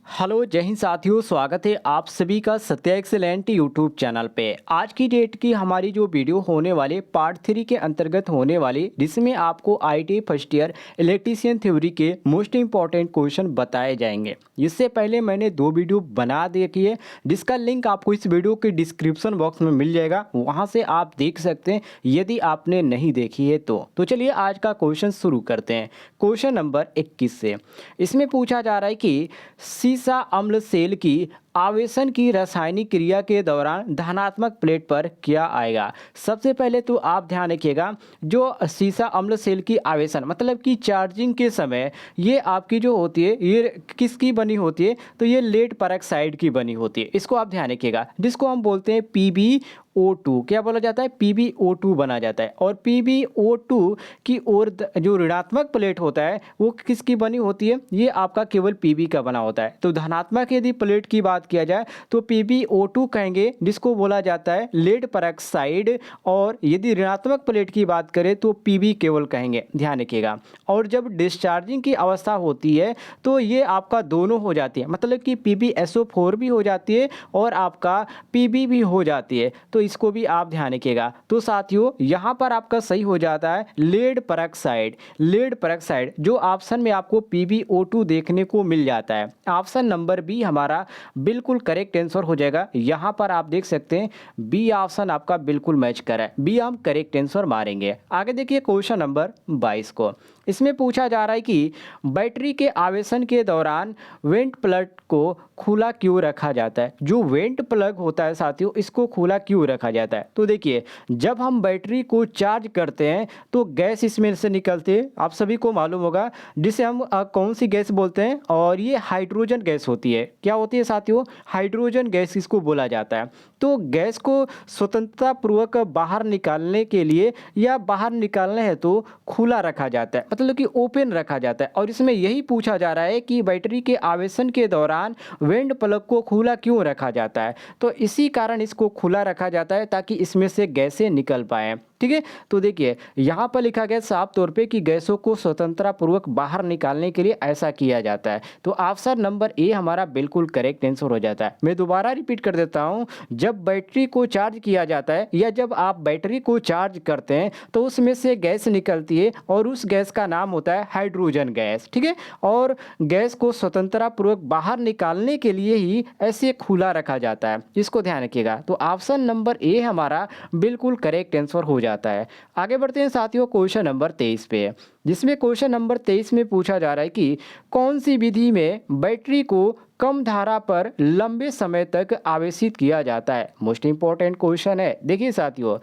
Hello जय हिंद साथियों, स्वागत है आप सभी का सत्या एक्सेलेंट यूट्यूब चैनल पे। आज की डेट की हमारी जो वीडियो होने वाली पार्ट 3 के अंतर्गत होने वाली, जिसमें आपको IT first year electrician theory के मोस्ट इंपॉर्टेंट क्वेश्चन बताए जाएंगे। इससे पहले मैंने 2 वीडियो बना देखी है, जिसका लिंक आपको इस वीडियो के डिस्क्रिप्शन बॉक्स में मिल जाएगा, वहाँ से आप देख सकते हैं यदि आपने नहीं देखी है तो चलिए आज का क्वेश्चन शुरू करते हैं। क्वेश्चन नंबर 21 से इसमें पूछा जा रहा है कि सीसा अम्ल सेल की आवेशन की रासायनिक क्रिया के दौरान धनात्मक प्लेट पर क्या आएगा। सबसे पहले तो आप ध्यान रखिएगा, जो सीसा अम्ल सेल की आवेशन मतलब कि चार्जिंग के समय ये आपकी जो होती है ये किसकी बनी होती है, तो ये लेड पेरोक्साइड की बनी होती है। इसको आप ध्यान रखिएगा, जिसको हम बोलते हैं PbO2। क्या बोला जाता है? PbO2 बना जाता है। और PbO2 की ओर जो ऋणात्मक प्लेट होता है वो किसकी बनी होती है? ये आपका केवल Pb का बना होता है। तो धनात्मक यदि प्लेट की बात किया जाए तो PbO2 कहेंगे, जिसको बोला जाता है लेड पेरोक्साइड। और यदि ऋणात्मक प्लेट की बात करें तो Pb केवल कहेंगे, ध्यान रखिएगा। और जब डिस्चार्जिंग की अवस्था होती है तो ये आपका दोनों हो जाती है, मतलब कि PbSO4 भी हो जाती है और आपका Pb भी हो जाती है। तो इसको भी आप ध्यान रखिएगा। तो साथियों यहाँ पर आपका सही हो जाता है लेड पेरोक्साइड। लेड पेरोक्साइड जो ऑप्शन में आपको PbO2 देखने को मिल जाता है। ऑप्शन नंबर बी हमारा बिल्कुल करेक्ट आंसर हो जाएगा। यहाँ पर आप देख सकते हैं बी ऑप्शन आपका बिल्कुल मैच कर रहा है, बी हम करेक्ट आंसर मारेंगे। आगे देखिए क्वेश्चन नंबर 22 को। इसमें पूछा जा रहा है कि बैटरी के आवेशन के दौरान वेंट प्लग को खुला क्यों रखा जाता है। जो वेंट प्लग होता है साथियों, इसको खुला क्यों रखा जाता है? तो देखिए, जब हम बैटरी को चार्ज करते हैं तो गैस इसमें से निकलती है, आप सभी को मालूम होगा, जिसे हम कौन सी गैस बोलते हैं, और ये हाइड्रोजन गैस होती है। क्या होती है साथियों? हाइड्रोजन गैस इसको बोला जाता है। तो गैस को स्वतंत्रता पूर्वक बाहर निकालने के लिए या बाहर निकालने है तो खुला रखा जाता है, मतलब कि ओपन रखा जाता है। और इसमें यही पूछा जा रहा है कि बैटरी के आवेशन के दौरान वेंट प्लग को खुला क्यों रखा जाता है। तो इसी कारण इसको खुला रखा जाता है ताकि इसमें से गैसें निकल पाएँ। ठीक है, तो देखिए यहाँ पर लिखा गया साफ तौर पे कि गैसों को स्वतंत्रता पूर्वक बाहर निकालने के लिए ऐसा किया जाता है। तो ऑप्शन नंबर ए हमारा बिल्कुल करेक्ट आंसर हो जाता है। मैं दोबारा रिपीट कर देता हूँ, जब बैटरी को चार्ज किया जाता है या जब आप बैटरी को चार्ज करते हैं तो उसमें से गैस निकलती है और उस गैस का नाम होता है हाइड्रोजन गैस। ठीक है, और गैस को स्वतंत्रता पूर्वक बाहर निकालने के लिए ही ऐसे खुला रखा जाता है, इसको ध्यान रखिएगा। तो ऑप्शन नंबर ए हमारा बिल्कुल करेक्ट आंसर हो जाता है। आगे बढ़ते हैं साथियों क्वेश्चन नंबर 23 पे, जिसमें क्वेश्चन नंबर 23 में पूछा जा रहा है कि कौन सी विधि में बैटरी को कम धारा पर लंबे समय तक आवेशित किया जाता है। मोस्ट इंपॉर्टेंट क्वेश्चन है। देखिए साथियों,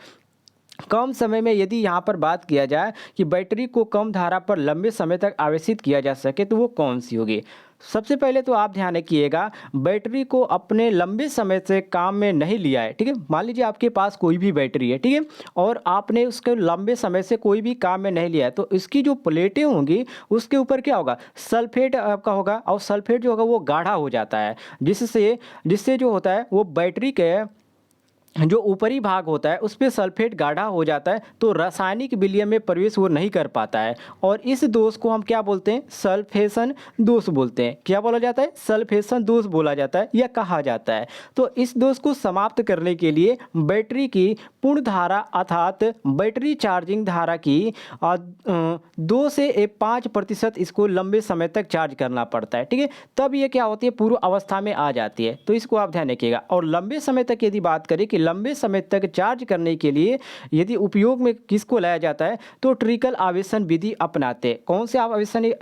कम समय में यदि यहाँ पर बात किया जाए कि बैटरी को कम धारा पर लंबे समय तक आवेशित किया जा सके तो वो कौन सी होगी। सबसे पहले तो आप ध्यान रखिएगा, बैटरी को अपने लंबे समय से काम में नहीं लिया है। ठीक है, मान लीजिए आपके पास कोई भी बैटरी है, ठीक है, और आपने उसके लंबे समय से कोई भी काम में नहीं लिया है, तो इसकी जो प्लेटें होंगी उसके ऊपर क्या होगा, सल्फेट आपका होगा। और सल्फेट जो होगा वो गाढ़ा हो जाता है, जिससे जिससे जो होता है वो बैटरी के जो ऊपरी भाग होता है उस पर सल्फेट गाढ़ा हो जाता है, तो रासायनिक विलयन में प्रवेश वो नहीं कर पाता है। और इस दोष को हम क्या बोलते हैं? सल्फेशन दोष बोलते हैं। क्या बोला जाता है? सल्फेशन दोष बोला जाता है या कहा जाता है। तो इस दोष को समाप्त करने के लिए बैटरी की पूर्ण धारा अर्थात बैटरी चार्जिंग धारा की 2 से 5% इसको लंबे समय तक चार्ज करना पड़ता है। ठीक है, तब ये क्या होती है, पूर्व अवस्था में आ जाती है। तो इसको आप ध्यान रखिएगा। और लंबे समय तक यदि बात करें कि लंबे समय तक चार्ज करने के लिए यदि उपयोग में किसको लाया जाता है, तो ट्रिकल आवेशन विधि अपनाते हैं। कौन से आवेशन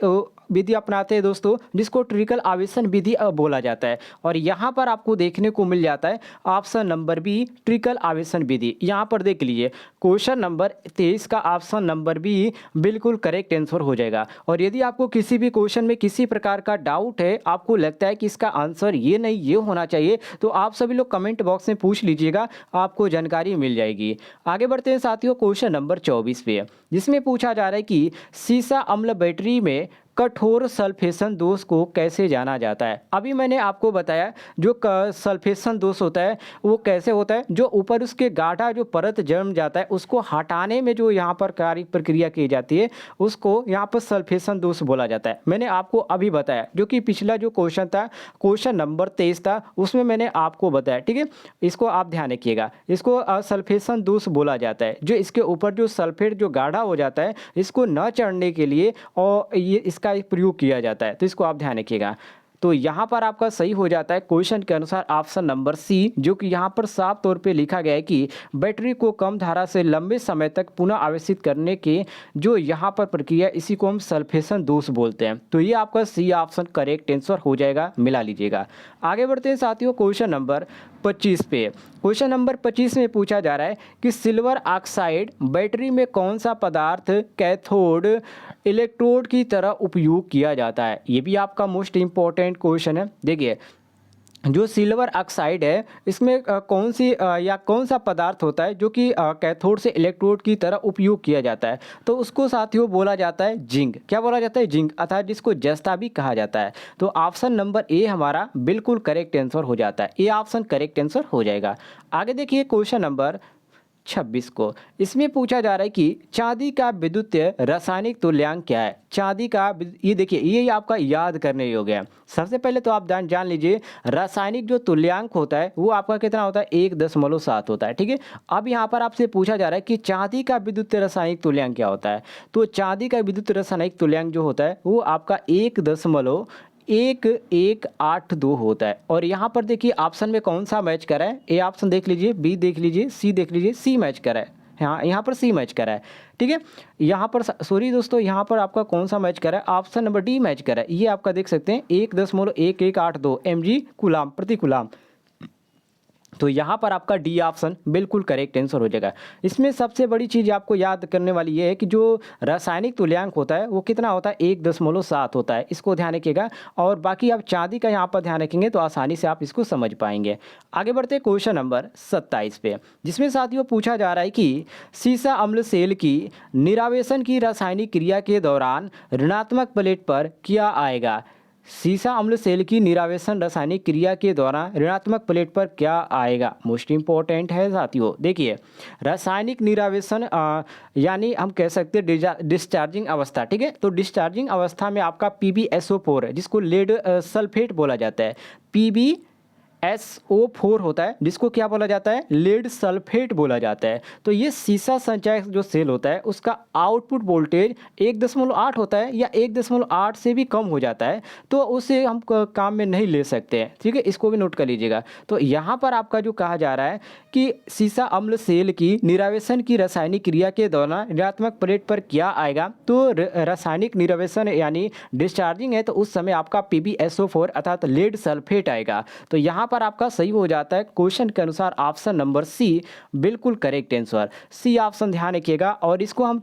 विधि अपनाते हैं दोस्तों? जिसको ट्रिकल आवेशन विधि बोला जाता है। और यहाँ पर आपको देखने को मिल जाता है ऑप्शन नंबर बी, ट्रिकल आवेशन विधि। यहाँ पर देख लीजिए, क्वेश्चन नंबर 23 का ऑप्शन नंबर बी बिल्कुल करेक्ट आंसर हो जाएगा। और यदि आपको किसी भी क्वेश्चन में किसी प्रकार का डाउट है, आपको लगता है कि इसका आंसर ये नहीं ये होना चाहिए, तो आप सभी लोग कमेंट बॉक्स में पूछ लीजिएगा, आपको जानकारी मिल जाएगी। आगे बढ़ते हैं साथियों क्वेश्चन नंबर 24 पे, जिसमें पूछा जा रहा है कि सीसा अम्ल बैटरी में कठोर सल्फेशन दोष को कैसे जाना जाता है? अभी मैंने आपको बताया जो सल्फेशन दोष होता है वो कैसे होता है, जो ऊपर उसके गाढ़ा जो परत जम जाता है उसको हटाने में जो यहाँ पर कार्य प्रक्रिया की जाती है उसको यहाँ पर सल्फेशन दोष बोला जाता है। मैंने आपको अभी बताया, जो कि पिछला जो क्वेश्चन था, क्वेश्चन नंबर 23 था, उसमें मैंने आपको बताया। ठीक है, इसको आप ध्यान रखिएगा। इसको सल्फेशन दोष बोला जाता है, जो इसके ऊपर जो सल्फेट जो गाढ़ा हो जाता है इसको न चढ़ने के लिए और ये इसका प्रयोग किया जाता है, तो इसको आप ध्यान रखिएगा। तो यहाँ पर आपका सही हो जाता है क्वेश्चन के अनुसार ऑप्शन नंबर सी, जो कि यहाँ पर साफ तौर पे लिखा गया है कि बैटरी को कम धारा से लंबे समय तक पुनः आवेशित करने के जो यहाँ पर प्रक्रिया, इसी को हम सल्फेशन दोष बोलते हैं। तो ये आपका सी ऑप्शन करेक्ट आंसर हो जाएगा, मिला लीजिएगा। आगे बढ़ते हैं साथियों क्वेश्चन नंबर 25 पे। क्वेश्चन नंबर 25 में पूछा जा रहा है कि सिल्वर ऑक्साइड बैटरी में कौन सा पदार्थ कैथोड इलेक्ट्रोड की तरह उपयोग किया जाता है? ये भी आपका मोस्ट इंपॉर्टेंट क्वेश्चन है। देखिए, जो सिल्वर ऑक्साइड है इसमें कौन सी या कौन सा पदार्थ होता है जो कि कैथोड से इलेक्ट्रोड की तरह उपयोग किया जाता है? तो उसको साथियों बोला जाता है जिंक। क्या बोला जाता है? जिंक, अर्थात जिसको जस्ता भी कहा जाता है। तो ऑप्शन नंबर ए हमारा बिल्कुल करेक्ट आंसर हो जाता है। ए ऑप्शन करेक्ट आंसर हो जाएगा। आगे देखिए क्वेश्चन नंबर 26 को। इसमें पूछा जा रहा है कि चांदी का विद्युतीय रासायनिक तुल्यांक क्या है? चांदी का ये देखिए, ये आपका याद करने योग्य है। सबसे पहले तो आप जान लीजिए रासायनिक जो तुल्यांक होता है वो आपका कितना होता है? 1.7 होता है। ठीक है, अब यहाँ पर आपसे पूछा जा रहा है कि चांदी का विद्युतीय रासायनिक तुल्यांक क्या होता है? तो चांदी का विद्युतीय रासायनिक तुल्यांक जो होता है वो आपका 1.1182 होता है। और यहाँ पर देखिए ऑप्शन में कौन सा मैच कर रहा है? ए ऑप्शन देख लीजिए, बी देख लीजिए, सी देख लीजिए, सी मैच कर रहा है। हाँ, यहाँ पर सी मैच कर रहा है। ठीक है, यहाँ पर सॉरी दोस्तों, यहाँ पर आपका कौन सा मैच कर रहा है? ऑप्शन नंबर डी मैच कर रहा है। ये आपका देख सकते हैं 1.1182 mg कूलाम प्रति कूलाम। तो यहाँ पर आपका डी ऑप्शन बिल्कुल करेक्ट आंसर हो जाएगा। इसमें सबसे बड़ी चीज़ आपको याद करने वाली ये है कि जो रासायनिक तुल्यांक होता है वो कितना होता है? 1.7 होता है। इसको ध्यान रखिएगा। और बाकी आप चांदी का यहाँ पर ध्यान रखेंगे तो आसानी से आप इसको समझ पाएंगे। आगे बढ़ते हैं क्वेश्चन नंबर 27 पे, जिसमें साथियों पूछा जा रहा है कि सीसा अम्ल सेल की निरावेशन की रासायनिक क्रिया के दौरान ऋणात्मक प्लेट पर क्या आएगा? सीसा अम्ल सेल की निरावेशन रासायनिक क्रिया के दौरान ऋणात्मक प्लेट पर क्या आएगा? मोस्ट इंपॉर्टेंट है साथियों। देखिए, रासायनिक निरावेशन यानी हम कह सकते हैं डिस्चार्जिंग अवस्था। ठीक है, तो डिस्चार्जिंग अवस्था में आपका PbSO4 है, जिसको लेड सल्फेट बोला जाता है। PbSO4 होता है, जिसको क्या बोला जाता है? लेड सल्फेट बोला जाता है। तो ये सीसा संचयक जो सेल होता है उसका आउटपुट वोल्टेज 1.8 होता है या 1.8 से भी कम हो जाता है, तो उसे हम काम में नहीं ले सकते हैं। ठीक है, इसको भी नोट कर लीजिएगा। तो यहाँ पर आपका जो कहा जा रहा है कि सीसा अम्ल सेल की निरावेशन की रासायनिक क्रिया के दौरान ऋणात्मक प्लेट पर क्या आएगा? तो रासायनिक निरावेशन यानी डिस्चार्जिंग है, तो उस समय आपका PbSO4 अर्थात लेड सल्फेट आएगा। तो यहाँ पर आपका सही हो जाता है क्वेश्चन के अनुसार ऑप्शन नंबर सी बिल्कुल करेक्ट आंसर। सी ऑप्शन ध्यान रखिएगा। और इसको हम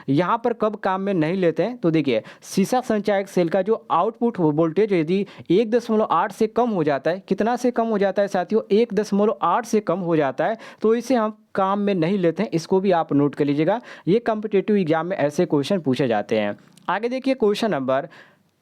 यहाँ पर कब काम में नहीं लेते हैं? तो देखिए, सीसा संचायक सेल का जो आउटपुट वोल्टेज यदि 1.8 से कम हो जाता है, कितना से कम हो जाता है साथियों? 1.8 से कम हो जाता है, तो इसे हम काम में नहीं लेते हैं। इसको भी आप नोट कर लीजिएगा। ये कॉम्पिटिटिव एग्जाम में ऐसे क्वेश्चन पूछे जाते हैं। आगे देखिए क्वेश्चन नंबर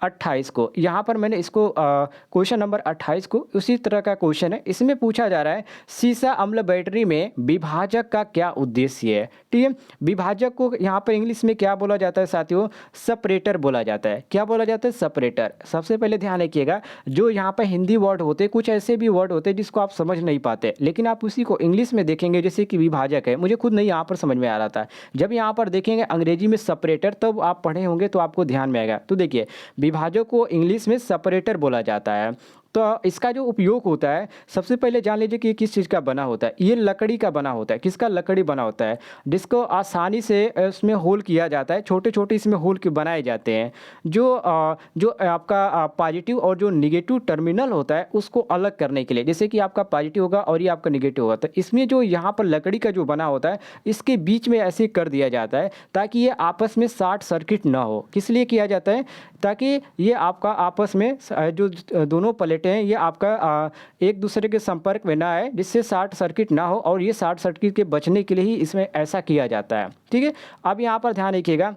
28 को। यहाँ पर मैंने इसको क्वेश्चन नंबर 28 को उसी तरह का क्वेश्चन है। इसमें पूछा जा रहा है सीसा अम्ल बैटरी में विभाजक का क्या उद्देश्य है? ठीक है, विभाजक को यहाँ पर इंग्लिश में क्या बोला जाता है साथियों? सेपरेटर बोला जाता है। क्या बोला जाता है? सेपरेटर। सबसे पहले ध्यान रखिएगा, जो यहाँ पर हिंदी वर्ड होते हैं, कुछ ऐसे भी वर्ड होते हैं जिसको आप समझ नहीं पाते, लेकिन आप उसी को इंग्लिश में देखेंगे, जैसे कि विभाजक है। मुझे खुद नहीं यहाँ पर समझ में आ रहा था। जब यहाँ पर देखेंगे अंग्रेजी में सेपरेटर, तब आप पढ़े होंगे तो आपको ध्यान में आएगा। तो देखिए, विभाजक को इंग्लिश में सेपरेटर बोला जाता है। तो इसका जो उपयोग होता है, सबसे पहले जान लीजिए कि किस चीज़ का बना होता है। ये लकड़ी का बना होता है। किसका? लकड़ी बना होता है, जिसको आसानी से इसमें होल किया जाता है। छोटे छोटे इसमें होल बनाए जाते हैं, जो आपका पॉजिटिव और जो निगेटिव टर्मिनल होता है उसको अलग करने के लिए। जैसे कि आपका पॉजिटिव होगा और ये आपका निगेटिव होगा, तो इसमें जो यहाँ पर लकड़ी का जो बना होता है इसके बीच में ऐसे कर दिया जाता है ताकि ये आपस में शॉर्ट सर्किट ना हो। किस लिए किया जाता है? ताकि ये आपका आपस में जो दोनों प्लेटें हैं ये आपका एक दूसरे के संपर्क में ना आए, जिससे शॉर्ट सर्किट ना हो। और ये शॉर्ट सर्किट के बचने के लिए ही इसमें ऐसा किया जाता है। ठीक है, अब यहाँ पर ध्यान रखिएगा,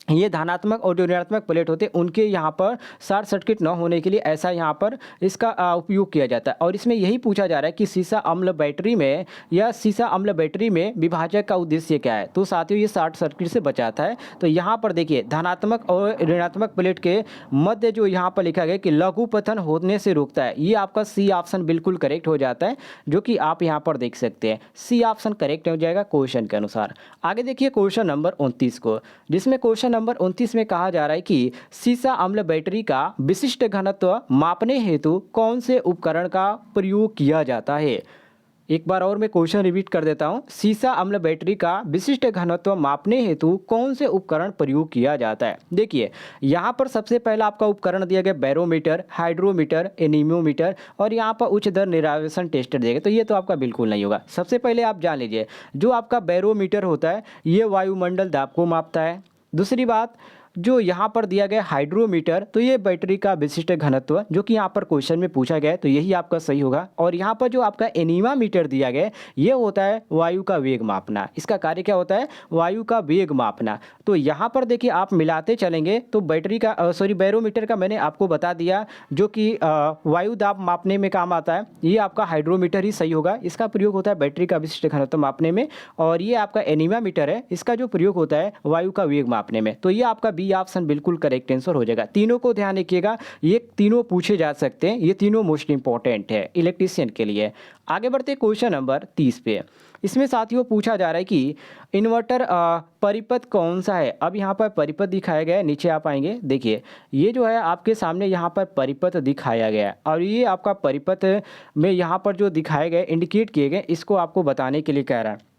ये धनात्मक और जो ऋणात्मक प्लेट होते हैं उनके यहाँ पर शॉर्ट सर्किट न होने के लिए ऐसा यहाँ पर इसका उपयोग किया जाता है। और इसमें यही पूछा जा रहा है कि सीसा अम्ल बैटरी में या सीसा अम्ल बैटरी में विभाजक का उद्देश्य क्या है। तो साथियों ये शॉर्ट सर्किट से बचाता है। तो यहाँ पर देखिए धनात्मक और ऋणात्मक प्लेट के मध्य जो यहाँ पर लिखा गया कि लघु पतन होने से रोकता है, ये आपका सी ऑप्शन बिल्कुल करेक्ट हो जाता है, जो कि आप यहाँ पर देख सकते हैं। सी ऑप्शन करेक्ट हो जाएगा क्वेश्चन के अनुसार। आगे देखिए क्वेश्चन नंबर 29 को, जिसमें क्वेश्चन नंबर 29 में कहा जा रहा है कि सीसा अम्ल बैटरी का विशिष्ट घनत्व मापने हेतु कौन से उपकरण का प्रयोग किया जाता है। एक बार और मैं क्वेश्चन रिपीट कर देता हूं। सीसा अम्ल बैटरी का विशिष्ट घनत्व मापने हेतु कौन से उपकरण प्रयोग किया जाता है। देखिए यहां पर सबसे पहला आपका उपकरण दिया गया बैरोमीटर, हाइड्रोमीटर, एनीमोमीटर और यहां पर उच्च दर निरावेशन टेस्टर दिया गया। तो ये तो आपका बिल्कुल नहीं होगा। सबसे पहले आप जान लीजिए जो आपका बैरोमीटर होता है ये वायुमंडल दाब को मापता है। दूसरी बात जो यहाँ पर दिया गया हाइड्रोमीटर, तो ये बैटरी का विशिष्ट घनत्व जो कि यहाँ पर क्वेश्चन में पूछा गया है, तो यही आपका सही होगा। और यहाँ पर जो आपका एनीमामीटर दिया गया है ये होता है वायु का वेग मापना। इसका कार्य क्या होता है? वायु का वेग मापना। तो यहाँ पर देखिए आप मिलाते चलेंगे तो बैटरी का बैरोमीटर का मैंने आपको बता दिया जो कि वायु दाब मापने में काम आता है, ये आपका हाइड्रोमीटर ही सही होगा। इसका प्रयोग होता है बैटरी का विशिष्ट घनत्व मापने में। और ये आपका एनीमामीटर है, इसका जो प्रयोग होता है वायु का वेग मापने में। तो ये आपका बी ऑप्शन बिल्कुल करेक्ट आंसर हो जाएगा। तीनों को ध्यान रखिएगा, ये तीनों पूछे जा सकते हैं, ये तीनों मोस्ट इंपॉर्टेंट है इलेक्ट्रीशियन के लिए। आगे बढ़ते क्वेश्चन नंबर 30 पे। इसमें साथियों पूछा जा रहा है कि इन्वर्टर परिपथ कौन सा है। अब यहाँ पर परिपथ दिखाया गया है, नीचे आप आएंगे देखिए ये जो है आपके सामने यहाँ पर परिपथ दिखाया गया है। और ये आपका परिपथ में यहाँ पर जो दिखाए गए इंडिकेट किए गए इसको आपको बताने के लिए कह रहा है।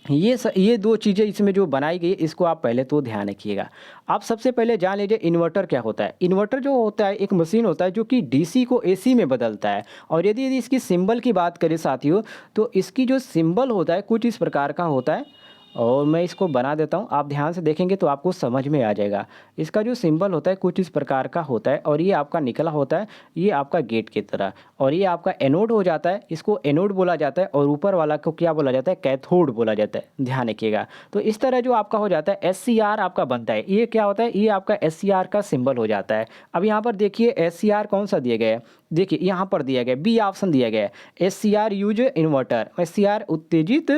ये दो चीज़ें इसमें जो बनाई गई इसको आप पहले तो ध्यान रखिएगा। आप सबसे पहले जान लीजिए इन्वर्टर क्या होता है। इन्वर्टर जो होता है एक मशीन होता है जो कि डीसी को एसी में बदलता है। और यदि इसकी सिंबल की बात करें साथियों तो इसकी जो सिंबल होता है कुछ इस प्रकार का होता है। और मैं इसको बना देता हूँ, आप ध्यान से देखेंगे तो आपको समझ में आ जाएगा। इसका जो सिंबल होता है कुछ इस प्रकार का होता है और ये आपका निकला होता है, ये आपका गेट की तरह। और ये आपका एनोड हो जाता है, इसको एनोड बोला जाता है। और ऊपर वाला को क्या बोला जाता है? कैथोड बोला जाता है, ध्यान रखिएगा। तो इस तरह जो आपका हो जाता है एससीआर आपका बनता है। ये क्या होता है? ये आपका एससीआर का सिंबल हो जाता है। अब यहाँ पर देखिए एससीआर कौन सा दिया गया है, देखिए यहाँ पर दिया गया बी ऑप्शन दिया गया है एससीआर यूज इन्वर्टर, एससीआर उत्तेजित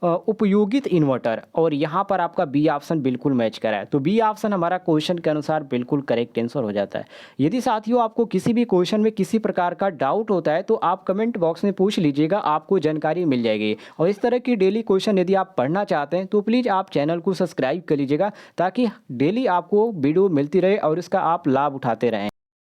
उपयोगित इन्वर्टर। और यहाँ पर आपका बी ऑप्शन बिल्कुल मैच करा है। तो बी ऑप्शन हमारा क्वेश्चन के अनुसार बिल्कुल करेक्ट आंसर हो जाता है। यदि साथियों आपको किसी भी क्वेश्चन में किसी प्रकार का डाउट होता है तो आप कमेंट बॉक्स में पूछ लीजिएगा, आपको जानकारी मिल जाएगी। और इस तरह की डेली क्वेश्चन यदि आप पढ़ना चाहते हैं तो प्लीज़ आप चैनल को सब्सक्राइब कर लीजिएगा ताकि डेली आपको वीडियो मिलती रहे और इसका आप लाभ उठाते रहें।